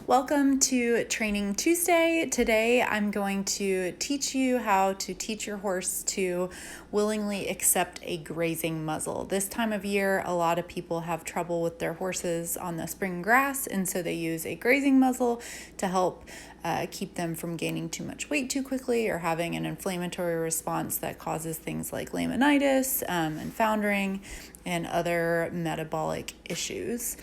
Welcome to Training Tuesday. Today I'm going to teach you how to teach your horse to willingly accept a grazing muzzle. This time of year, a lot of people have trouble with their horses on the spring grass, and so they use a grazing muzzle to help keep them from gaining too much weight too quickly or having an inflammatory response that causes things like laminitis and foundering and other metabolic issues.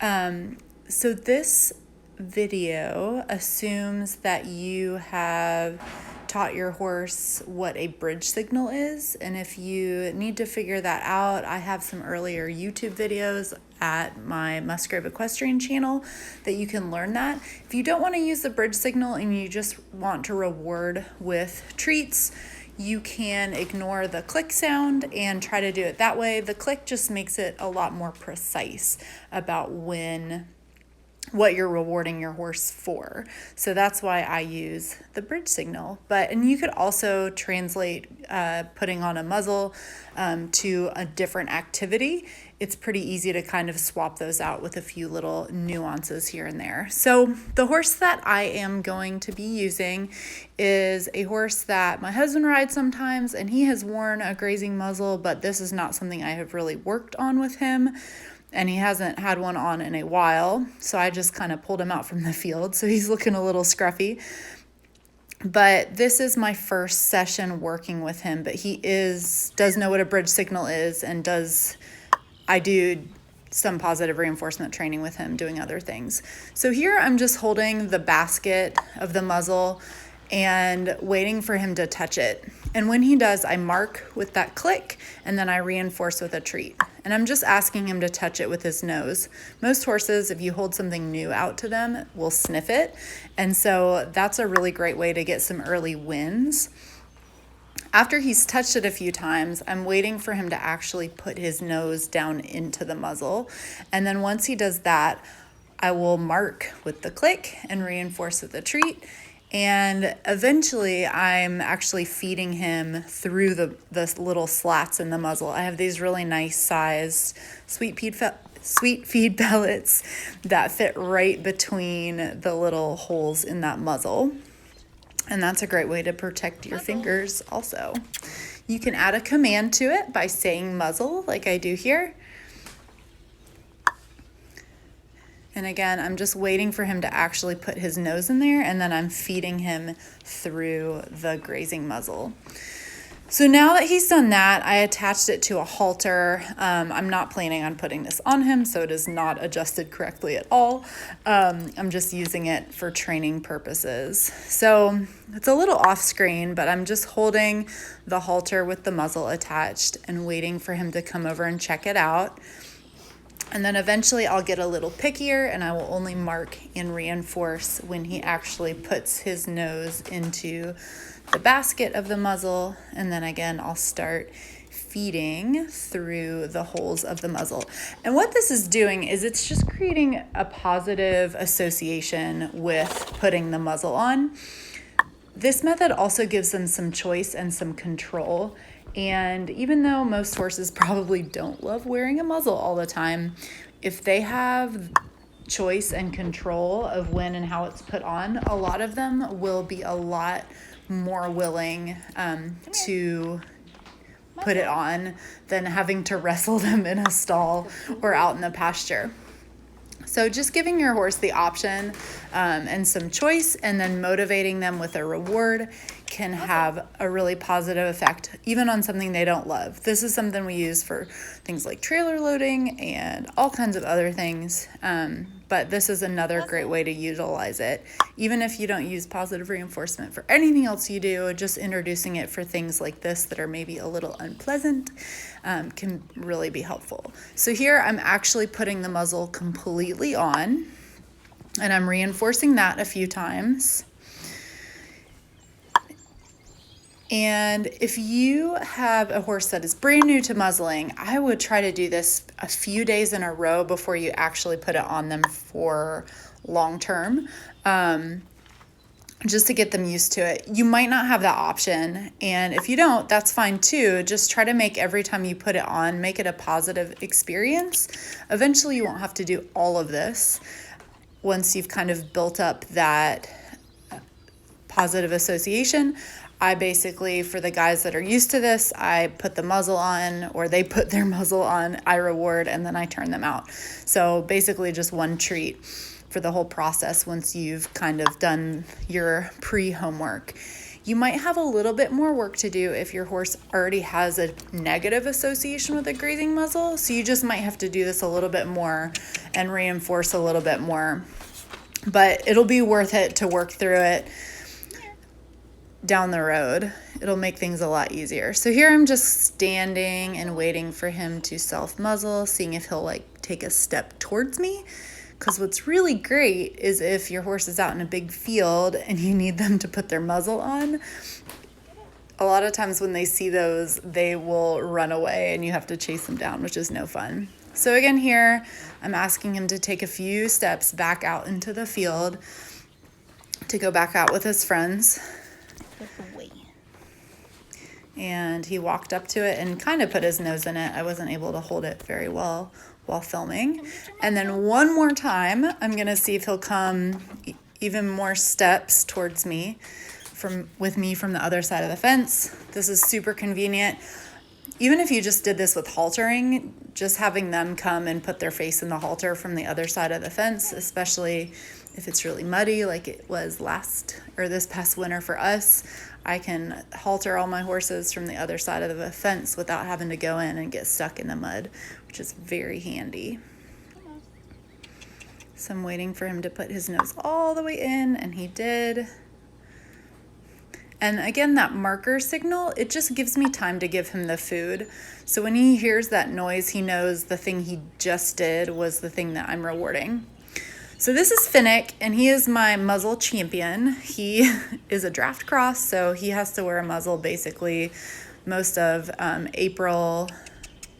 So this video assumes that you have taught your horse what a bridge signal is, and if you need to figure that out, I have some earlier YouTube videos at my Musgrave Equestrian channel that you can learn that. If you don't want to use the bridge signal and you just want to reward with treats, you can ignore the click sound and try to do it that way. The click just makes it a lot more precise about what you're rewarding your horse for. So that's why I use the bridge signal. And you could also translate putting on a muzzle to a different activity. It's pretty easy to kind of swap those out with a few little nuances here and there. So the horse that I am going to be using is a horse that my husband rides sometimes, and he has worn a grazing muzzle, but this is not something I have really worked on with him. And he hasn't had one on in a while, so I just kind of pulled him out from the field, so he's looking a little scruffy. But this is my first session working with him, but he does know what a bridge signal is, and I do some positive reinforcement training with him, doing other things. So here I'm just holding the basket of the muzzle and waiting for him to touch it. And when he does, I mark with that click, and then I reinforce with a treat. And I'm just asking him to touch it with his nose. Most horses, if you hold something new out to them, will sniff it. And so that's a really great way to get some early wins. After he's touched it a few times, I'm waiting for him to actually put his nose down into the muzzle. And then once he does that, I will mark with the click and reinforce with a treat. And eventually I'm actually feeding him through the little slats in the muzzle. I have these really nice sized sweet feed pellets that fit right between the little holes in that muzzle. And that's a great way to protect your fingers also. You can add a command to it by saying muzzle like I do here. And again, I'm just waiting for him to actually put his nose in there, and then I'm feeding him through the grazing muzzle. So now that he's done that, I attached it to a halter. I'm not planning on putting this on him, so it is not adjusted correctly at all. I'm just using it for training purposes. So it's a little off screen, but I'm just holding the halter with the muzzle attached and waiting for him to come over and check it out. And then eventually I'll get a little pickier, and I will only mark and reinforce when he actually puts his nose into the basket of the muzzle. And then again, I'll start feeding through the holes of the muzzle. And what this is doing is it's just creating a positive association with putting the muzzle on. This method also gives them some choice and some control. And even though most horses probably don't love wearing a muzzle all the time, if they have choice and control of when and how it's put on, a lot of them will be a lot more willing to put it on than having to wrestle them in a stall or out in the pasture. So just giving your horse the option and some choice, and then motivating them with a reward can have a really positive effect, even on something they don't love. This is something we use for things like trailer loading and all kinds of other things. But this is another great way to utilize it. Even if you don't use positive reinforcement for anything else you do, just introducing it for things like this that are maybe a little unpleasant can really be helpful. So here I'm actually putting the muzzle completely on, and I'm reinforcing that a few times. And if you have a horse that is brand new to muzzling, I would try to do this a few days in a row before you actually put it on them for long term, just to get them used to it. You might not have that option, and if you don't, that's fine too. Just try to make every time you put it on, make it a positive experience. Eventually you won't have to do all of this. once you've kind of built up that positive association, I basically, for the guys that are used to this, I put the muzzle on, or they put their muzzle on, I reward, and then I turn them out. So basically just one treat for the whole process once you've kind of done your pre-homework. You might have a little bit more work to do if your horse already has a negative association with a grazing muzzle. So you just might have to do this a little bit more and reinforce a little bit more. But it'll be worth it to work through it down the road. It'll make things a lot easier. So here I'm just standing and waiting for him to self-muzzle, seeing if he'll like take a step towards me. Because what's really great is if your horse is out in a big field and you need them to put their muzzle on, a lot of times when they see those, they will run away and you have to chase them down, which is no fun. So again here, I'm asking him to take a few steps back out into the field to go back out with his friends. And he walked up to it and kind of put his nose in it. I wasn't able to hold it very well while filming. And then one more time, I'm gonna see if he'll come even more steps towards me with me from the other side of the fence. This is super convenient. Even if you just did this with haltering, just having them come and put their face in the halter from the other side of the fence, especially if it's really muddy like it was this past winter for us, I can halter all my horses from the other side of the fence without having to go in and get stuck in the mud, which is very handy. So I'm waiting for him to put his nose all the way in, and he did. And again, that marker signal, it just gives me time to give him the food. So when he hears that noise, he knows the thing he just did was the thing that I'm rewarding. So this is Finnick, and he is my muzzle champion. He is a draft cross, so he has to wear a muzzle basically most of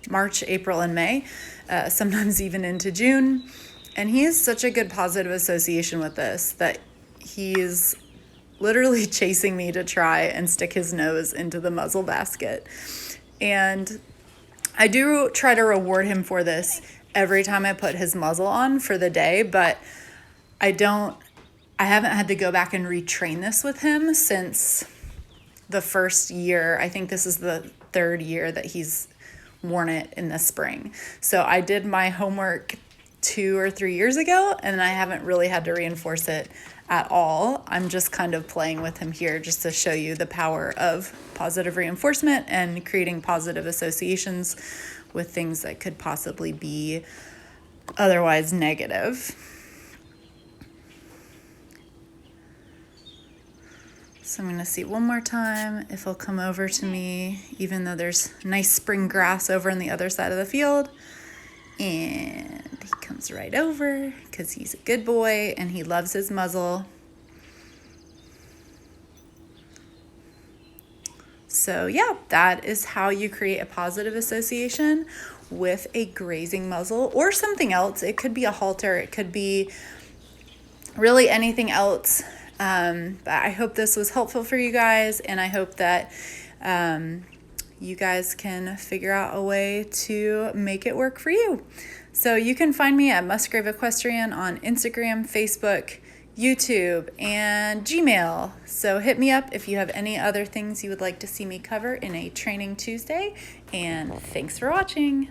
March, April, and May, sometimes even into June. And he has such a good positive association with this that he's literally chasing me to try and stick his nose into the muzzle basket. And I do try to reward him for this every time I put his muzzle on for the day, but I haven't had to go back and retrain this with him since the first year. I think this is the third year that he's worn it in the spring. So I did my homework 2 or 3 years ago, and I haven't really had to reinforce it at all. I'm just kind of playing with him here just to show you the power of positive reinforcement and creating positive associations with things that could possibly be otherwise negative. So I'm going to see one more time if he'll come over to me, even though there's nice spring grass over on the other side of the field. And he comes right over because he's a good boy and he loves his muzzle. So yeah, that is how you create a positive association with a grazing muzzle or something else. It could be a halter, it could be really anything else. But I hope this was helpful for you guys, and I hope that you guys can figure out a way to make it work for you. So you can find me at Musgrave Equestrian on Instagram, Facebook, YouTube, and Gmail. So hit me up if you have any other things you would like to see me cover in a Training Tuesday, and thanks for watching.